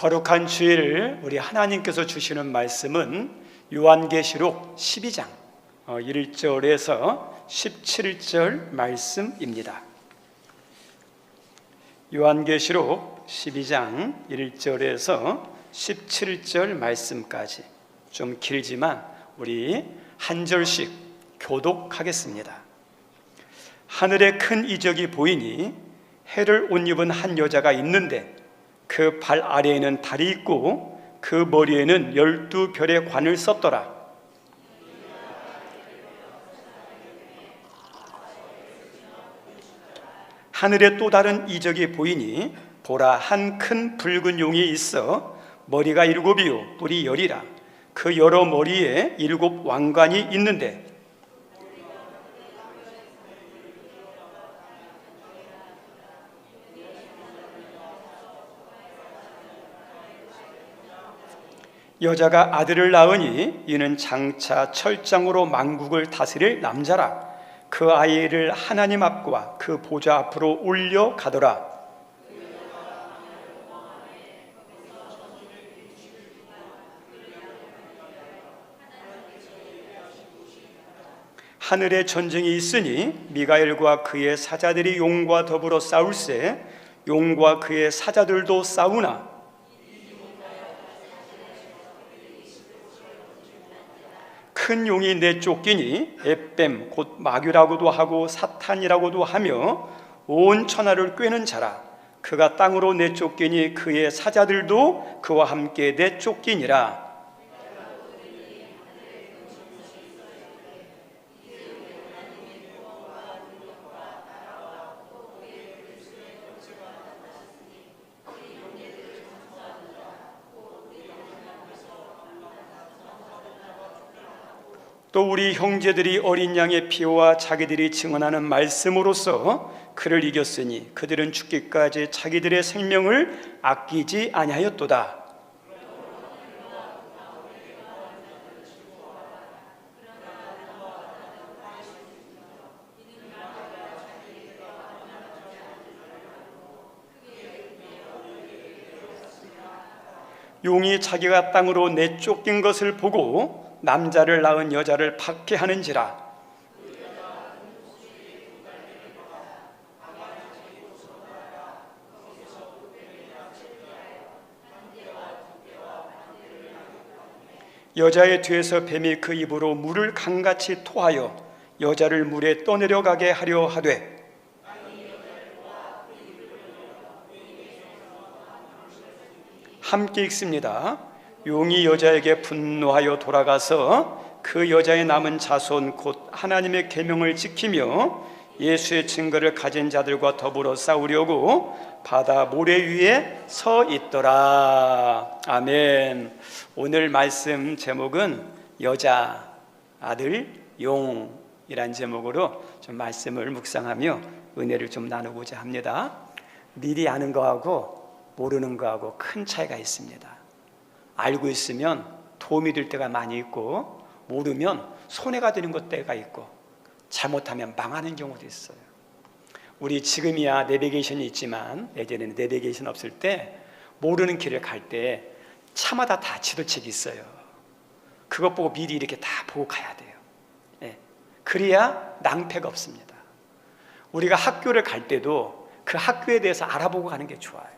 거룩한 주일 우리 하나님께서 주시는 말씀은 요한계시록 12장 1절에서 17절 말씀입니다. 요한계시록 12장 1절에서 17절 말씀까지 좀 길지만 우리 한 절씩 교독하겠습니다. 하늘에 큰 이적이 보이니 해를 옷 입은 한 여자가 있는데 그 발 아래에는 달이 있고 그 머리에는 12별의 관을 썼더라. 하늘에 또 다른 이적이 보이니 보라, 한 큰 붉은 용이 있어 머리가 7이요 뿔이 10이라. 그 여러 머리에 7 왕관이 있는데 여자가 아들을 낳으니 이는 장차 철장으로 만국을 다스릴 남자라. 그 아이를 하나님 앞과 그 보좌 앞으로 올려가더라. 하늘에 전쟁이 있으니 미가엘과 그의 사자들이 용과 더불어 싸울세 용과 그의 사자들도 싸우나 큰 용이 내쫓기니 에뱀 곧 마귀라고도 하고 사탄이라고도 하며 온 천하를 꿰는 자라. 그가 땅으로 내쫓기니 그의 사자들도 그와 함께 내쫓기니라. 또 우리 형제들이 어린 양의 피와 자기들이 증언하는 말씀으로써 그를 이겼으니 그들은 죽기까지 자기들의 생명을 아끼지 아니하였도다. 용이 자기가 땅으로 내쫓긴 것을 보고 남자를 낳은 여자를 박해하는지라. 여자의 뒤에서 뱀이 그 입으로 물을 강같이 토하여 여자를 물에 떠내려가게 하려 하되 함께 읽습니다. 용이 여자에게 분노하여 돌아가서 그 여자의 남은 자손 곧 하나님의 계명을 지키며 예수의 증거를 가진 자들과 더불어 싸우려고 바다 모래 위에 서 있더라. 아멘. 오늘 말씀 제목은 여자, 아들, 용이란 제목으로 좀 말씀을 묵상하며 은혜를 좀 나누고자 합니다. 미리 아는 거하고 모르는 거하고 큰 차이가 있습니다. 알고 있으면 도움이 될 때가 많이 있고 모르면 손해가 되는 것 때가 있고 잘못하면 망하는 경우도 있어요. 우리 지금이야 내비게이션이 있지만 예전에는 내비게이션 없을 때 모르는 길을 갈 때 차마다 다 지도책이 있어요. 그것 보고 미리 이렇게 다 보고 가야 돼요. 예. 그래야 낭패가 없습니다. 우리가 학교를 갈 때도 그 학교에 대해서 알아보고 가는 게 좋아요.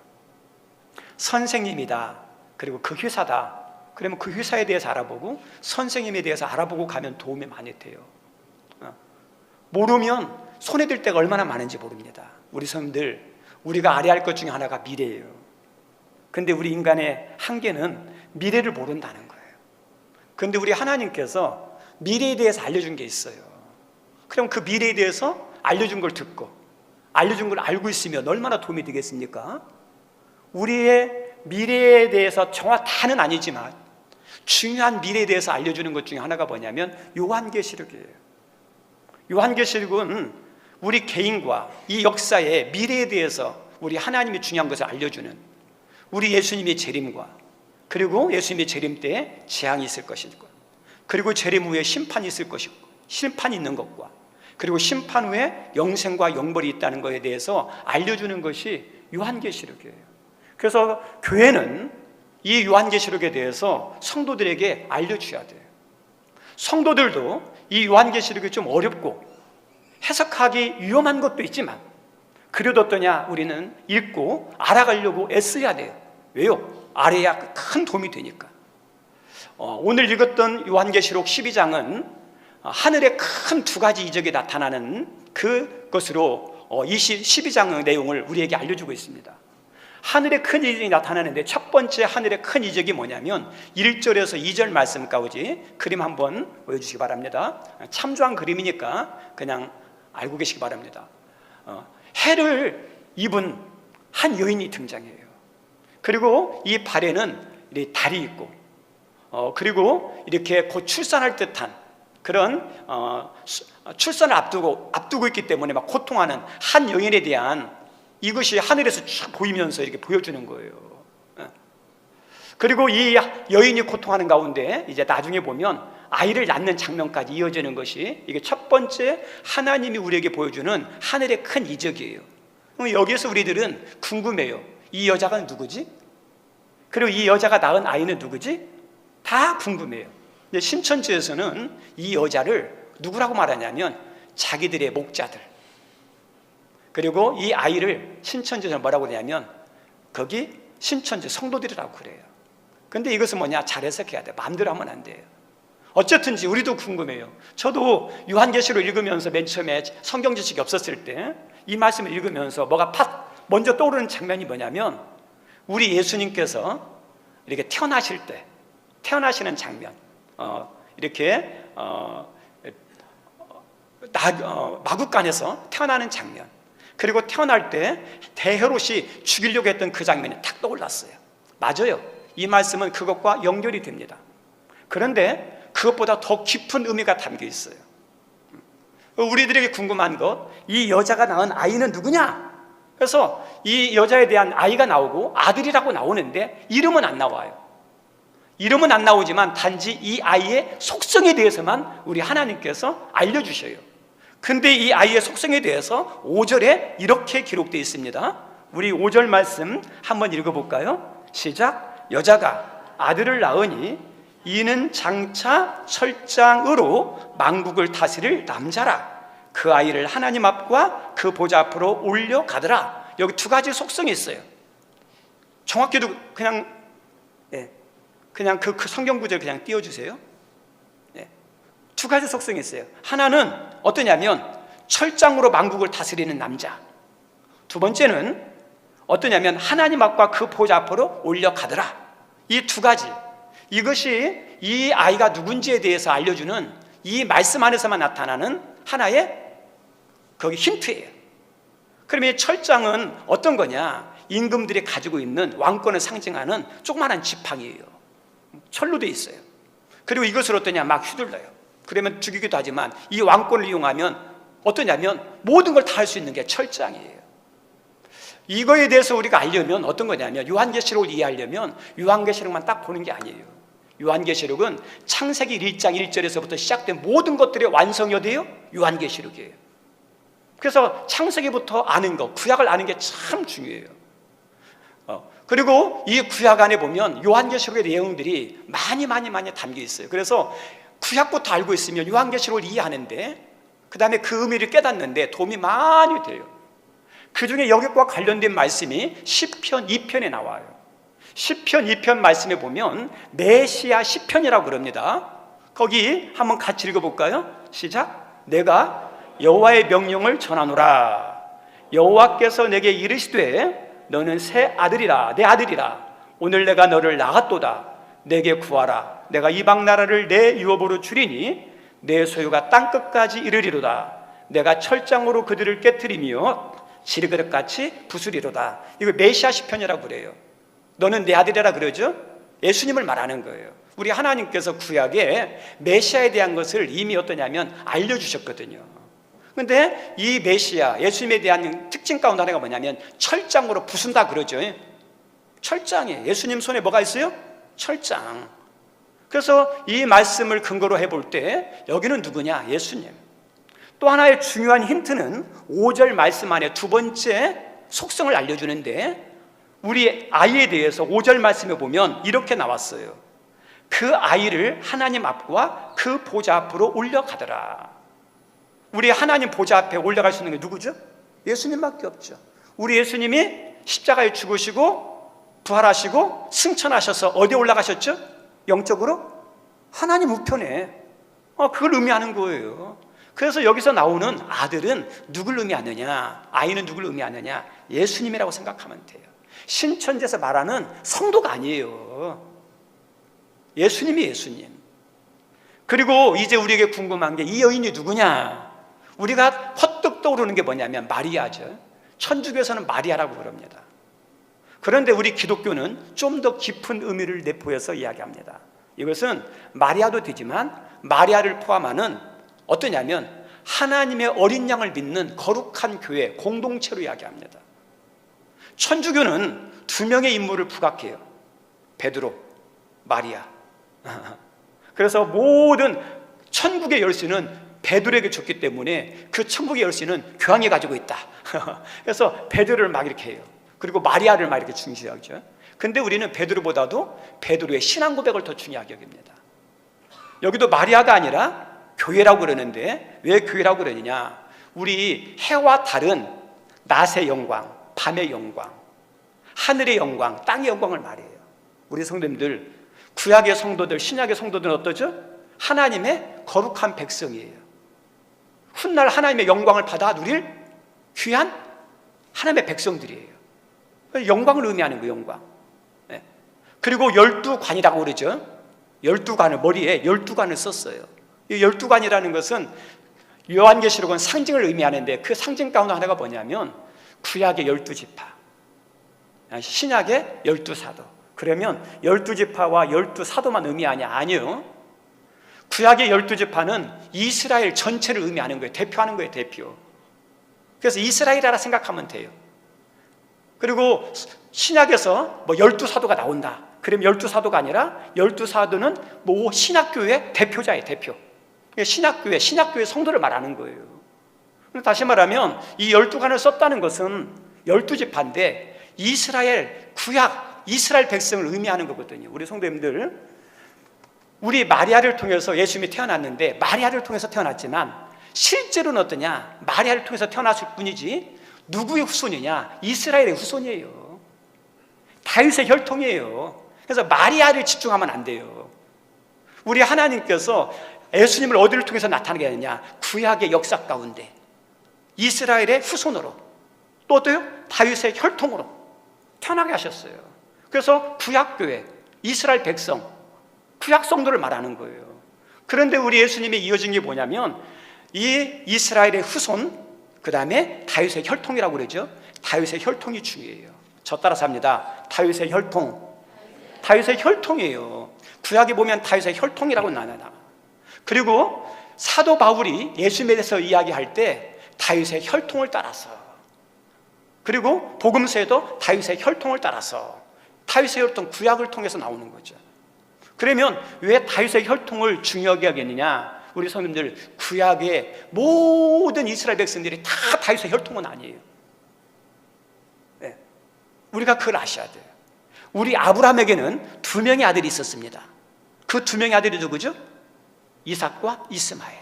선생님이다. 그리고 그 회사다. 그러면 그 회사에 대해서 알아보고 선생님에 대해서 알아보고 가면 도움이 많이 돼요. 모르면 손해될 때가 얼마나 많은지 모릅니다. 우리 성도들, 우리가 알아야 할 것 중에 하나가 미래예요. 근데 우리 인간의 한계는 미래를 모른다는 거예요. 근데 우리 하나님께서 미래에 대해서 알려준 게 있어요. 그럼 그 미래에 대해서 알려준 걸 듣고 알려준 걸 알고 있으면 얼마나 도움이 되겠습니까? 우리의 미래에 대해서 정확하는 아니지만 중요한 미래에 대해서 알려주는 것 중에 하나가 뭐냐면 요한계시록이에요. 요한계시록은 우리 개인과 이 역사의 미래에 대해서 우리 하나님이 중요한 것을 알려주는, 우리 예수님의 재림과 그리고 예수님의 재림 때에 재앙이 있을 것이고 그리고 재림 후에 심판이 있을 것이고 심판이 있는 것과 그리고 심판 후에 영생과 영벌이 있다는 것에 대해서 알려주는 것이 요한계시록이에요. 그래서 교회는 이 요한계시록에 대해서 성도들에게 알려줘야 돼요. 성도들도 이 요한계시록이 좀 어렵고 해석하기 위험한 것도 있지만 그래도 어떠냐, 우리는 읽고 알아가려고 애써야 돼요. 왜요? 알아야 큰 도움이 되니까. 오늘 읽었던 요한계시록 12장은 하늘의 큰 두 가지 이적이 나타나는 그것으로 12장의 내용을 우리에게 알려주고 있습니다. 하늘의 큰 이적이 나타나는데 첫 번째 하늘의 큰 이적이 뭐냐면 1절에서 2절 말씀까지 그림 한번 보여주시기 바랍니다. 참조한 그림이니까 그냥 알고 계시기 바랍니다. 해를 입은 한 여인이 등장해요. 그리고 이 발에는 달이 있고 그리고 이렇게 곧 출산할 듯한 그런 출산을 앞두고 있기 때문에 막 고통하는 한 여인에 대한 이것이 하늘에서 쭉 보이면서 이렇게 보여주는 거예요. 그리고 이 여인이 고통하는 가운데 이제 나중에 보면 아이를 낳는 장면까지 이어지는 것이 이게 첫 번째 하나님이 우리에게 보여주는 하늘의 큰 이적이에요. 여기에서 우리들은 궁금해요. 이 여자가 누구지? 그리고 이 여자가 낳은 아이는 누구지? 다 궁금해요. 근데 신천지에서는 이 여자를 누구라고 말하냐면 자기들의 목자들, 그리고 이 아이를 신천지에서는 뭐라고 그러냐면 거기 신천지 성도들이라고 그래요. 근데 이것은 뭐냐? 잘 해석해야 돼. 마음대로 하면 안 돼요. 어쨌든지 우리도 궁금해요. 저도 요한계시록 읽으면서 맨 처음에 성경 지식이 없었을 때 이 말씀을 읽으면서 뭐가 팍 먼저 떠오르는 장면이 뭐냐면 우리 예수님께서 이렇게 태어나시는 장면, 이렇게 마구간에서 태어나는 장면, 그리고 태어날 때 대헤롯이 죽이려고 했던 그 장면이 탁 떠올랐어요. 맞아요. 이 말씀은 그것과 연결이 됩니다. 그런데 그것보다 더 깊은 의미가 담겨 있어요. 우리들에게 궁금한 것, 이 여자가 낳은 아이는 누구냐? 그래서 이 여자에 대한 아이가 나오고 아들이라고 나오는데 이름은 안 나와요. 이름은 안 나오지만 단지 이 아이의 속성에 대해서만 우리 하나님께서 알려주셔요. 근데 이 아이의 속성에 대해서 5절에 이렇게 기록되어 있습니다. 우리 5절 말씀 한번 읽어볼까요? 시작. 여자가 아들을 낳으니 이는 장차 철장으로 만국을 다스릴 남자라. 그 아이를 하나님 앞과 그 보좌 앞으로 올려가더라. 여기 두 가지 속성이 있어요. 정확히도 그냥 그 성경 구절 그냥 띄워주세요. 두 가지 속성이 있어요. 하나는 어떠냐면 철장으로 만국을 다스리는 남자. 두 번째는 어떠냐면 하나님 앞과 그 보좌 앞으로 올려가더라. 이 두 가지, 이것이 이 아이가 누군지에 대해서 알려주는 이 말씀 안에서만 나타나는 하나의 거기 힌트예요. 그러면 이 철장은 어떤 거냐? 임금들이 가지고 있는 왕권을 상징하는 조그마한 지팡이에요. 철로 돼 있어요. 그리고 이것을 어떠냐? 막 휘둘러요. 그러면 죽이기도 하지만 이 왕권을 이용하면 어떠냐면 모든 걸 다 할 수 있는 게 철장이에요. 이거에 대해서 우리가 알려면 어떤 거냐면 요한계시록을 이해하려면 요한계시록만 딱 보는 게 아니에요. 요한계시록은 창세기 1장 1절에서부터 시작된 모든 것들의 완성이 어디예요? 요한계시록이에요. 그래서 창세기부터 아는 것, 구약을 아는 게 참 중요해요. 그리고 이 구약 안에 보면 요한계시록의 내용들이 많이 담겨 있어요. 그래서 구약부터 알고 있으면 요한계시록을 이해하는데 그 다음에 그 의미를 깨닫는데 도움이 많이 돼요. 그 중에 여기과 관련된 말씀이 시편 2편에 나와요. 시편 2편 말씀에 보면 메시아 시편이라고 그럽니다. 거기 한번 같이 읽어볼까요? 시작. 내가 여호와의 명령을 전하노라. 여호와께서 내게 이르시되 너는 새 아들이라, 내 아들이라. 오늘 내가 너를 낳았도다. 내게 구하라. 내가 이방 나라를 내 유업으로 주리니 내 소유가 땅끝까지 이르리로다. 내가 철장으로 그들을 깨트리며 지르그릇같이 부수리로다. 이거 메시아 시편이라고 그래요. 너는 내 아들이라 그러죠? 예수님을 말하는 거예요. 우리 하나님께서 구약에 메시아에 대한 것을 이미 어떠냐면 알려주셨거든요. 그런데 이 메시아, 예수님에 대한 특징 가운데 하나가 뭐냐면 철장으로 부순다 그러죠. 철장이에요. 예수님 손에 뭐가 있어요? 철장. 그래서 이 말씀을 근거로 해볼 때 여기는 누구냐? 예수님. 또 하나의 중요한 힌트는 5절 말씀 안에 두 번째 속성을 알려주는데 우리 아이에 대해서 5절 말씀에 보면 이렇게 나왔어요. 그 아이를 하나님 앞과 그 보좌 앞으로 올려가더라. 우리 하나님 보좌 앞에 올라갈 수 있는 게 누구죠? 예수님밖에 없죠. 우리 예수님이 십자가에 죽으시고 부활하시고 승천하셔서 어디에 올라가셨죠? 영적으로? 하나님 우편에. 그걸 의미하는 거예요. 그래서 여기서 나오는 아들은 누굴 의미하느냐, 아이는 누굴 의미하느냐, 예수님이라고 생각하면 돼요. 신천지에서 말하는 성도가 아니에요. 예수님이 예수님. 그리고 이제 우리에게 궁금한 게 이 여인이 누구냐? 우리가 퍼뜩 떠오르는 게 뭐냐면 마리아죠. 천주교에서는 마리아라고 그럽니다. 그런데 우리 기독교는 좀 더 깊은 의미를 내포해서 이야기합니다. 이것은 마리아도 되지만 마리아를 포함하는 어떠냐면 하나님의 어린 양을 믿는 거룩한 교회, 공동체로 이야기합니다. 천주교는 두 명의 인물을 부각해요. 베드로, 마리아. 그래서 모든 천국의 열쇠는 베드로에게 줬기 때문에 그 천국의 열쇠는 교황이 가지고 있다. 그래서 베드로를 막 이렇게 해요. 그리고 마리아를 막 이렇게 중시하죠. 근데 우리는 베드로보다도 베드로의 신앙 고백을 더 중요하게 여깁니다. 여기도 마리아가 아니라 교회라고 그러는데 왜 교회라고 그러느냐? 우리 해와 달은 낮의 영광, 밤의 영광, 하늘의 영광, 땅의 영광을 말해요. 우리 성도님들, 구약의 성도들, 신약의 성도들은 어떠죠? 하나님의 거룩한 백성이에요. 훗날 하나님의 영광을 받아 누릴 귀한 하나님의 백성들이에요. 영광을 의미하는 거예요, 영광. 네. 그리고 12관이라고 그러죠. 12관을, 머리에 12관을 썼어요. 이 12관이라는 것은 요한계시록은 상징을 의미하는데 그 상징 가운데 하나가 뭐냐면 구약의 12지파, 신약의 12사도. 그러면 12지파와 12사도만 의미하냐? 아니요. 구약의 12지파는 이스라엘 전체를 의미하는 거예요. 대표하는 거예요, 대표. 그래서 이스라엘이라 생각하면 돼요. 그리고 신약에서 뭐 12사도가 나온다. 그러면 12사도가 아니라 12사도는 뭐 신약교회 대표자예요, 대표. 신약교회, 신약교회 성도를 말하는 거예요. 다시 말하면 이 12관을 썼다는 것은 12지파인데 이스라엘, 구약, 이스라엘 백성을 의미하는 거거든요. 우리 성도님들, 우리 마리아를 통해서 예수님이 태어났는데 마리아를 통해서 태어났지만 실제로는 어떠냐? 마리아를 통해서 태어났을 뿐이지 누구의 후손이냐? 이스라엘의 후손이에요. 다윗의 혈통이에요. 그래서 마리아를 집중하면 안 돼요. 우리 하나님께서 예수님을 어디를 통해서 나타나게 하느냐? 구약의 역사 가운데 이스라엘의 후손으로, 또 어때요? 다윗의 혈통으로 태어나게 하셨어요. 그래서 구약교회, 이스라엘 백성, 구약 성도를 말하는 거예요. 그런데 우리 예수님이 이어진 게 뭐냐면 이 이스라엘의 후손, 그 다음에 다윗의 혈통이라고 그러죠. 다윗의 혈통이 중요해요. 저 따라서 합니다. 다윗의 혈통. 다윗의 혈통이에요. 구약에 보면 다윗의 혈통이라고 나눠. 그리고 사도 바울이 예수님에 대해서 이야기할 때 다윗의 혈통을 따라서, 그리고 복음서에도 다윗의 혈통을 따라서, 다윗의 혈통, 구약을 통해서 나오는 거죠. 그러면 왜 다윗의 혈통을 중요하게 하겠느냐? 우리 성도님들, 구약의 모든 이스라엘 백성들이 다 다윗의 혈통은 아니에요. 네. 우리가 그걸 아셔야 돼요. 우리 아브라함에게는 두 명의 아들이 있었습니다. 그 두 명의 아들이 누구죠? 이삭과 이스마엘.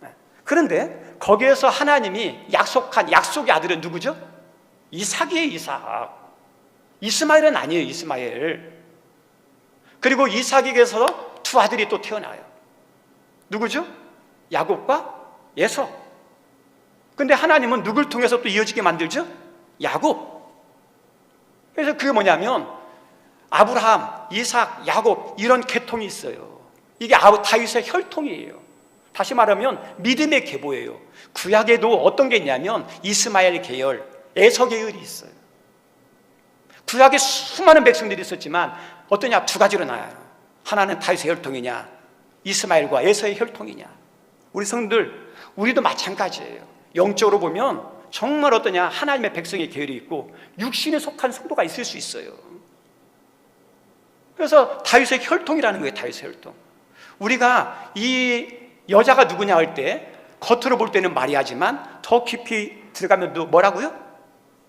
네. 그런데 거기에서 하나님이 약속한 약속의 아들은 누구죠? 이삭이에요, 이삭. 이스마엘은 아니에요, 이스마엘. 그리고 이삭에게서 두 아들이 또 태어나요. 누구죠? 야곱과 에서. 근데 하나님은 누굴 통해서 또 이어지게 만들죠? 야곱. 그래서 그게 뭐냐면 아브라함, 이삭, 야곱, 이런 계통이 있어요. 이게 다윗의 혈통이에요. 다시 말하면 믿음의 계보예요. 구약에도 어떤 게 있냐면 이스마엘 계열, 에서 계열이 있어요. 구약에 수많은 백성들이 있었지만 어떠냐? 두 가지로 나와요. 하나는 다윗의 혈통이냐, 이스마엘과 에서의 혈통이냐. 우리 성들, 우리도 마찬가지예요. 영적으로 보면 정말 어떠냐? 하나님의 백성의 계열이 있고 육신에 속한 성도가 있을 수 있어요. 그래서 다윗의 혈통이라는 거예요, 다윗의 혈통. 우리가 이 여자가 누구냐 할 때 겉으로 볼 때는 마리아지만 더 깊이 들어가면 뭐라고요?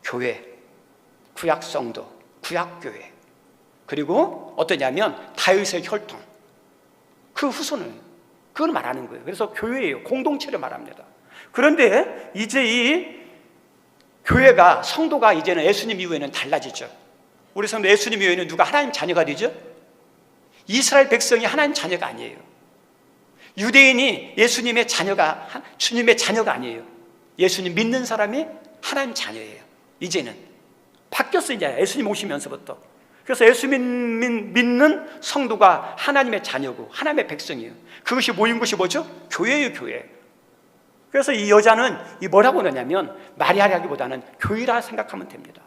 교회, 구약 성도, 구약 교회, 그리고 어떠냐면 다윗의 혈통, 그 후손을 그걸 말하는 거예요. 그래서 교회예요. 공동체를 말합니다. 그런데 이제 이 교회가, 성도가 이제는 예수님 이후에는 달라지죠. 우리 성도 예수님 이후에는 누가 하나님 자녀가 되죠? 이스라엘 백성이 하나님 자녀가 아니에요. 유대인이 예수님의 자녀가, 주님의 자녀가 아니에요. 예수님 믿는 사람이 하나님 자녀예요. 이제는 바뀌었어요. 이제 예수님 오시면서부터. 그래서 예수님 믿는 성도가 하나님의 자녀고 하나님의 백성이에요. 그것이 모인 것이 뭐죠? 교회예요, 교회. 그래서 이 여자는 이 뭐라고 하냐면 마리아라기보다는 교회라 생각하면 됩니다.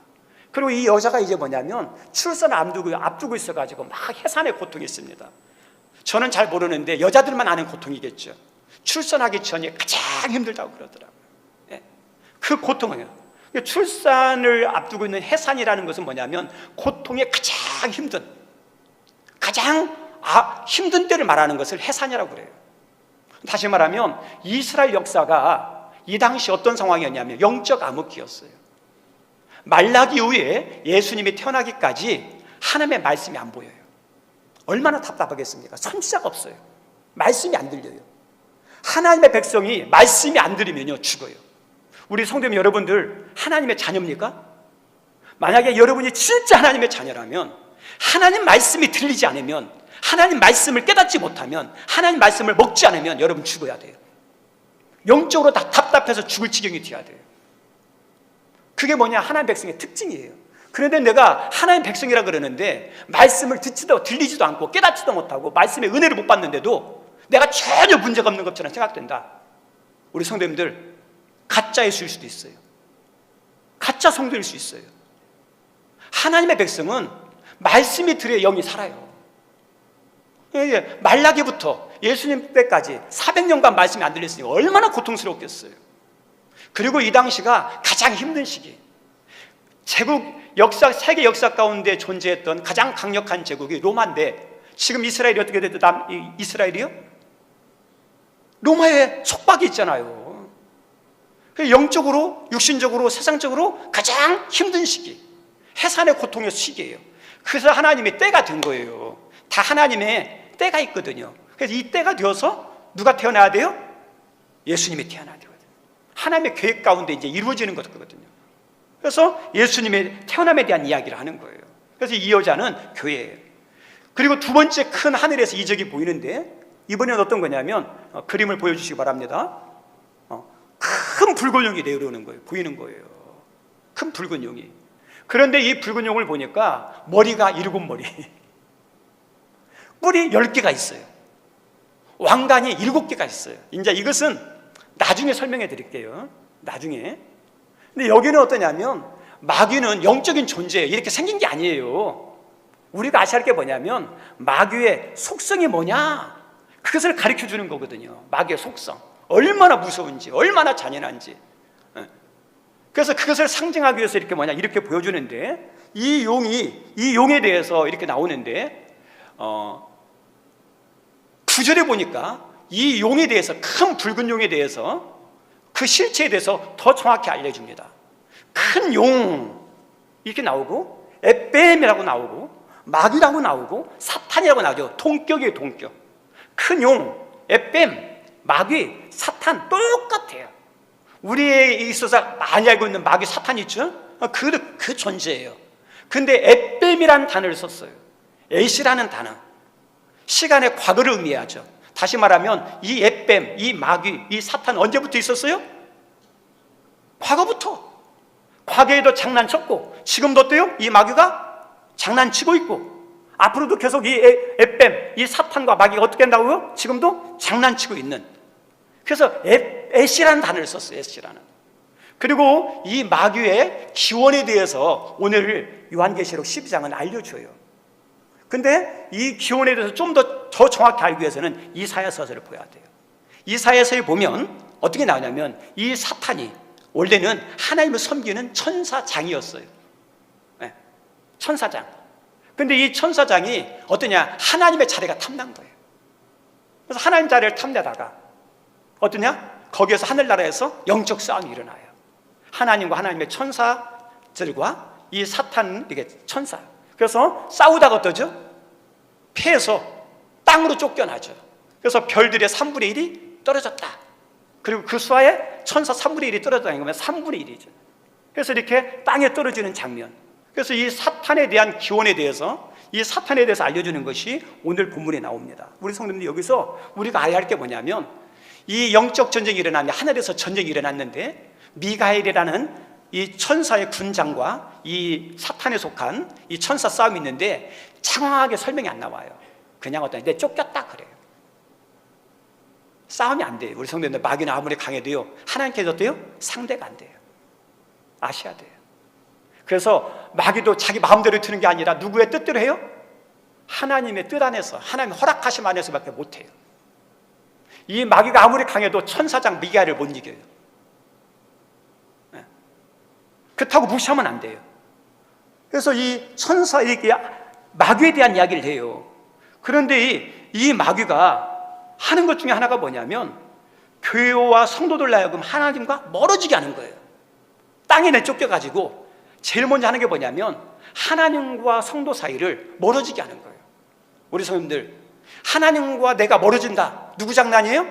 그리고 이 여자가 이제 뭐냐면 출산을 앞두고 있어가지고 막 해산의 고통이 있습니다. 저는 잘 모르는데 여자들만 아는 고통이겠죠. 출산하기 전에 가장 힘들다고 그러더라고요. 예. 그 고통이에요. 출산을 앞두고 있는 해산이라는 것은 뭐냐면 고통의 가장 힘든, 가장 힘든 때를 말하는 것을 해산이라고 그래요. 다시 말하면 이스라엘 역사가 이 당시 어떤 상황이었냐면 영적 암흑기였어요. 말라기 이후에 예수님이 태어나기까지 하나님의 말씀이 안 보여요. 얼마나 답답하겠습니까? 선지자가 없어요. 말씀이 안 들려요. 하나님의 백성이 말씀이 안 들리면요 죽어요. 우리 성도님 여러분들 하나님의 자녀입니까? 만약에 여러분이 진짜 하나님의 자녀라면 하나님 말씀이 들리지 않으면, 하나님 말씀을 깨닫지 못하면, 하나님 말씀을 먹지 않으면 여러분 죽어야 돼요. 영적으로 다 답답해서 죽을 지경이 돼야 돼요. 그게 뭐냐? 하나님 백성의 특징이에요. 그런데 내가 하나님 백성이라 그러는데 말씀을 듣지도 들리지도 않고 깨닫지도 못하고 말씀의 은혜를 못 받는데도 내가 전혀 문제가 없는 것처럼 생각된다. 우리 성도님들 가짜 예수일 수도 있어요. 가짜 성도일 수 있어요. 하나님의 백성은 말씀이 들어야 영이 살아요. 말라기부터 예수님 때까지 400년간 말씀이 안 들렸으니 얼마나 고통스럽겠어요. 그리고 이 당시가 가장 힘든 시기, 제국 역사, 세계 역사 가운데 존재했던 가장 강력한 제국이 로마인데, 지금 이스라엘이 어떻게 됐죠? 이스라엘이요? 로마의 속박이 있잖아요. 영적으로, 육신적으로, 세상적으로 가장 힘든 시기, 해산의 고통의 시기예요. 그래서 하나님의 때가 된 거예요. 다 하나님의 때가 있거든요. 그래서 이 때가 되어서 누가 태어나야 돼요? 예수님이 태어나야 되거든요. 하나님의 계획 가운데 이제 이루어지는 거거든요. 그래서 예수님의 태어남에 대한 이야기를 하는 거예요. 그래서 이 여자는 교회예요. 그리고 두 번째 큰 하늘에서 이적이 보이는데, 이번에는 어떤 거냐면 그림을 보여주시기 바랍니다. 큰 붉은 용이 내려오는 거예요. 보이는 거예요. 큰 붉은 용이. 그런데 이 붉은 용을 보니까 머리가 7머리, 뿔이 10개가 있어요. 왕관이 7개가 있어요. 이제 이것은 나중에 설명해 드릴게요. 나중에. 근데 여기는 어떠냐면 마귀는 영적인 존재예요. 이렇게 생긴 게 아니에요. 우리가 아셔야 할 게 뭐냐면 마귀의 속성이 뭐냐, 그것을 가르쳐 주는 거거든요. 마귀의 속성, 얼마나 무서운지, 얼마나 잔인한지. 그래서 그것을 상징하기 위해서 이렇게 이렇게 보여주는데, 이 용에 대해서 이렇게 나오는데 9절에 보니까 이 용에 대해서, 큰 붉은 용에 대해서, 그 실체에 대해서 더 정확히 알려줍니다. 큰 용 이렇게 나오고, 에뱀이라고 나오고, 마귀라고 나오고, 사탄이라고 나오죠. 동격이에요, 동격. 큰 용, 에뱀, 마귀, 사탄 똑같아요. 우리에 있어서 많이 알고 있는 마귀, 사탄 있죠? 그 존재예요. 근데 에뱀이라는 단어를 썼어요. 에시라는 단어, 시간의 과거를 의미하죠. 다시 말하면 이 에뱀, 이 마귀, 이 사탄 언제부터 있었어요? 과거부터. 과거에도 장난쳤고 지금도 어때요? 이 마귀가 장난치고 있고, 앞으로도 계속 이 에뱀, 이 사탄과 마귀가 어떻게 한다고요? 지금도 장난치고 있는. 그래서 에시라는 단어를 썼어요. 에시라는. 그리고 이 마귀의 기원에 대해서 오늘 요한계시록 12장은 알려줘요. 근데 이 기원에 대해서 좀 더 정확히 알기 위해서는 이사야서를 봐야 돼요. 이사야서에 보면 어떻게 나오냐면 이 사탄이 원래는 하나님을 섬기는 천사장이었어요. 네, 천사장. 근데 이 천사장이 어떠냐, 하나님의 자리가 탐난 거예요. 그래서 하나님 자리를 탐내다가 어떠냐, 거기에서 하늘나라에서 영적 싸움이 일어나요. 하나님과 하나님의 천사들과 이 사탄, 이게 천사. 그래서 싸우다가 어떠죠? 패해서 땅으로 쫓겨나죠. 그래서 별들의 3분의 1이 떨어졌다. 그리고 그 수하에 천사 3분의 1이 떨어졌다는 거면 3분의 1이죠. 그래서 이렇게 땅에 떨어지는 장면. 그래서 이 사탄에 대한 기원에 대해서, 이 사탄에 대해서 알려주는 것이 오늘 본문에 나옵니다. 우리 성도님들, 여기서 우리가 알아야 할 게 뭐냐면, 이 영적 전쟁이 일어나는데, 하늘에서 전쟁이 일어났는데 미가엘이라는 이 천사의 군장과 이 사탄에 속한 이 천사 싸움이 있는데 장황하게 설명이 안 나와요. 그냥 어떤 내 쫓겼다 그래요. 싸움이 안 돼요. 우리 성도님들, 마귀는 아무리 강해도요, 하나님께서 어때요? 상대가 안 돼요. 아셔야 돼요. 그래서 마귀도 자기 마음대로 드는 게 아니라 누구의 뜻대로 해요? 하나님의 뜻 안에서, 하나님 허락하심 안에서밖에 못해요. 이 마귀가 아무리 강해도 천사장 미가엘을 못 이겨요. 그렇다고 무시하면 안 돼요. 그래서 이 천사, 이렇게 마귀에 대한 이야기를 해요. 그런데 이 마귀가 하는 것 중에 하나가 뭐냐면, 교회와 성도들 하여금 하나님과 멀어지게 하는 거예요. 땅에 내쫓겨가지고 제일 먼저 하는 게 뭐냐면, 하나님과 성도 사이를 멀어지게 하는 거예요. 우리 성도님들, 하나님과 내가 멀어진다, 누구 장난이에요?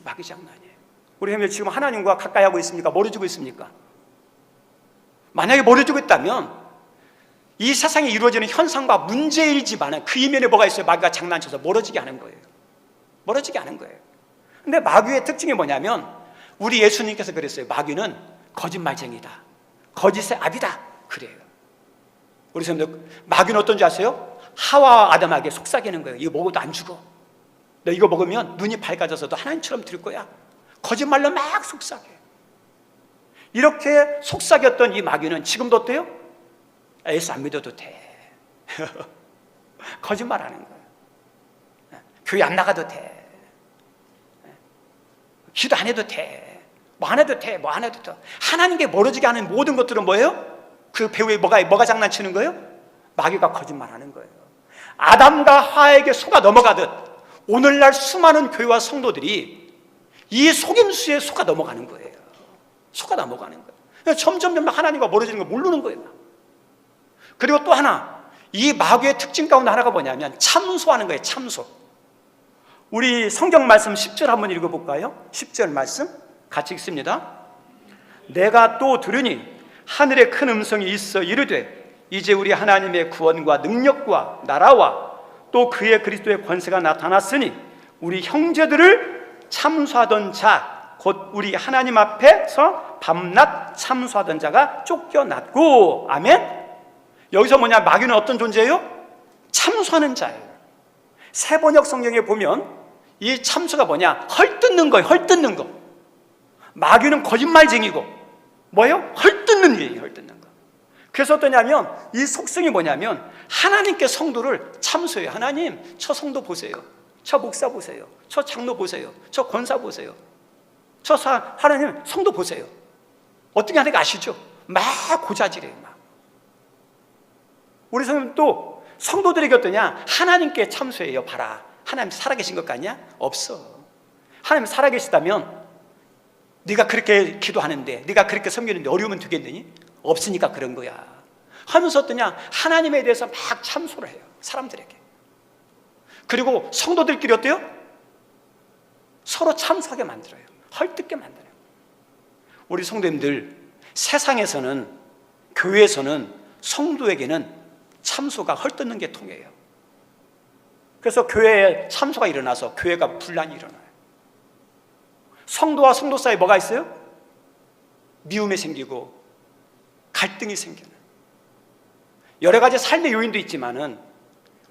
마귀 장난이에요. 우리 형님 지금 하나님과 가까이 하고 있습니까? 멀어지고 있습니까? 만약에 멀어지고 있다면 이 세상에 이루어지는 현상과 문제이지만 그 이면에 뭐가 있어요? 마귀가 장난쳐서 멀어지게 하는 거예요. 멀어지게 하는 거예요. 근데 마귀의 특징이 뭐냐면, 우리 예수님께서 그랬어요. 마귀는 거짓말쟁이다, 거짓의 아비다 그래요. 우리 선생님들, 마귀는 어떤지 아세요? 하와와 아담에게 속삭이는 거예요. 이거 먹어도 안 죽어, 너 이거 먹으면 눈이 밝아져서도 하나님처럼 될 거야. 거짓말로 막 속삭여요. 이렇게 속삭였던 이 마귀는 지금도 어때요? 예수 안 믿어도 돼. 거짓말하는 거예요. 교회 안 나가도 돼. 기도 안 해도 돼. 뭐 안 해도 돼. 뭐 안 해도 돼. 하나님께 멀어지게 하는 모든 것들은 뭐예요? 그 배우에 뭐가 장난치는 거예요? 마귀가 거짓말하는 거예요. 아담과 하와에게 속아 넘어가듯 오늘날 수많은 교회와 성도들이 이 속임수에 속아 넘어가는 거예요. 속아 넘어가는 거예요. 점점 하나님과 멀어지는 걸 모르는 거예요. 그리고 또 하나, 이 마귀의 특징 가운데 하나가 뭐냐면 참소하는 거예요. 참소. 우리 성경 말씀 10절 한번 읽어볼까요? 10절 말씀 같이 읽습니다. 내가 또 들으니 하늘에 큰 음성이 있어 이르되 이제 우리 하나님의 구원과 능력과 나라와 또 그의 그리스도의 권세가 나타났으니 우리 형제들을 참소하던 자 곧 우리 하나님 앞에서 밤낮 참소하던 자가 쫓겨났고. 아멘. 여기서 뭐냐, 마귀는 어떤 존재예요? 참소하는 자예요. 세번역 성경에 보면 이 참소가 뭐냐, 헐뜯는 거예요. 헐뜯는 거. 마귀는 거짓말쟁이고 뭐예요? 헐뜯는 일이에요. 헐뜯는 거. 그래서 어떠냐면 이 속성이 뭐냐면 하나님께 성도를 참소해요. 하나님, 저 성도 보세요. 저 목사 보세요. 저 장로 보세요. 저 권사 보세요. 하나님 성도 보세요. 어떻게 하는지 아시죠? 막 고자질해요. 막. 우리 성도는 또 성도들에게 어떠냐, 하나님께 참소해요. 봐라, 하나님 살아계신 것 같냐? 없어. 하나님 살아계시다면 네가 그렇게 기도하는데, 네가 그렇게 섬기는데 어려우면 되겠느니? 없으니까 그런 거야 하면서 어떠냐, 하나님에 대해서 막 참소를 해요. 사람들에게. 그리고 성도들끼리 어때요? 서로 참소하게 만들어요. 헐뜯게 만들어요. 우리 성도님들, 세상에서는, 교회에서는 성도에게는 참소가 헐뜯는 게 통해요. 그래서 교회에 참소가 일어나서 교회가 분란이 일어나요. 성도와 성도 사이에 뭐가 있어요? 미움이 생기고 갈등이 생기는 여러 가지 삶의 요인도 있지만은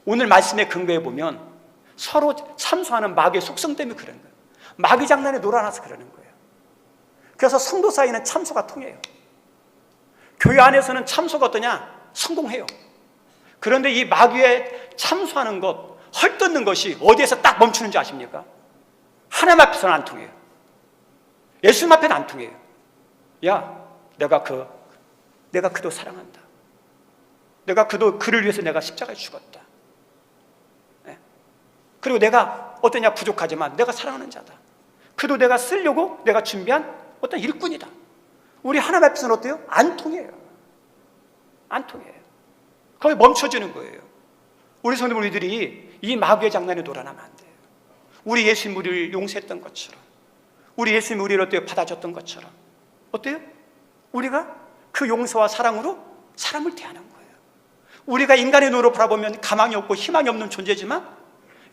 오늘 말씀의 근거에 보면 서로 참소하는 마귀의 속성 때문에 그런 거예요. 마귀 장난에 놀아나서 그러는 거예요. 그래서 성도 사이는 참소가 통해요. 교회 안에서는 참소가 어떠냐? 성공해요. 그런데 이 마귀의 참소하는 것, 헐뜯는 것이 어디에서 딱 멈추는지 아십니까? 하나님 앞에서는 안 통해요. 예수님 앞에는 안 통해요. 야, 내가 그도 사랑한다. 내가 그를 위해서 내가 십자가에 죽었다. 네. 그리고 내가 어떠냐, 부족하지만 내가 사랑하는 자다. 그도 내가 쓰려고 내가 준비한 어떤 일꾼이다. 우리 하나님 앞에서는 어때요? 안 통해요. 안 통해요. 거기 멈춰지는 거예요. 우리 성도들 우리들이 이 마귀의 장난에 놀아나면 안 돼요. 우리 예수님 우리를 용서했던 것처럼, 우리 예수님 우리를 어때요? 받아줬던 것처럼, 어때요? 우리가 그 용서와 사랑으로 사람을 대하는 거예요. 우리가 인간의 눈으로 바라보면 가망이 없고 희망이 없는 존재지만